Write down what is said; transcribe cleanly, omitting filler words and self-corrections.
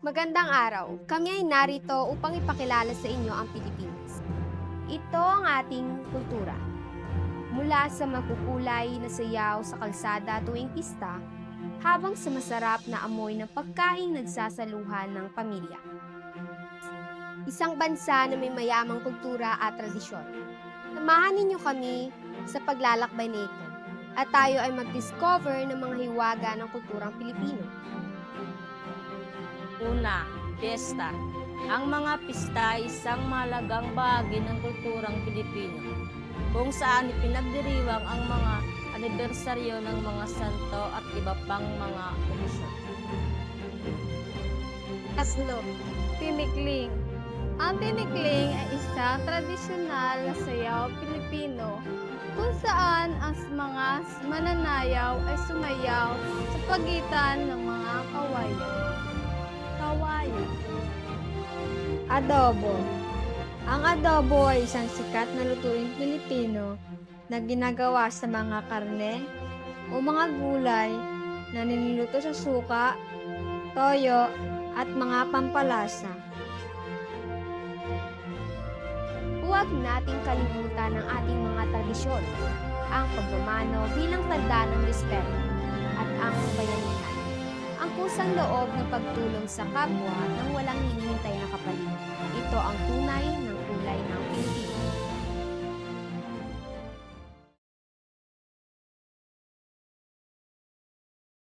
Magandang araw. Kami ay narito upang ipakilala sa inyo ang Pilipinas. Ito ang ating kultura. Mula sa makukulay na sayaw sa kalsada tuwing pista, habang sa masarap na amoy ng pagkaing nagsasaluhan ng pamilya. Isang bansa na may mayamang kultura at tradisyon. Samahan ninyo kami sa paglalakbay na ito at tayo ay mag-discover ng mga hiwaga ng kulturang Pilipino. Una, piyesta. Ang mga pista ay isang mahalagang bahagi ng kulturang Pilipino, kung saan ipinagdiriwang ang mga anibersaryo ng mga santo at iba pang mga okasyon. Kaslo, tinikling. Ang tinikling ay isang tradisyonal na sayaw Pilipino kung saan ang mga mananayaw ay sumayaw sa pagitan ng mga kawayan. Adobo. Ang adobo ay isang sikat na lutuing Pilipino na ginagawa sa mga karne o mga gulay na niluluto sa suka, toyo, at mga pampalasa. Huwag nating kalimutan ang ating mga tradisyon, ang pagmamano bilang tanda ng respeto, at ang bayanihan. Ang kusang loob ng pagtulong sa kapwa nang walang hinihintay na kapalit. Ito ang tunay ng kulay ng Pilipino.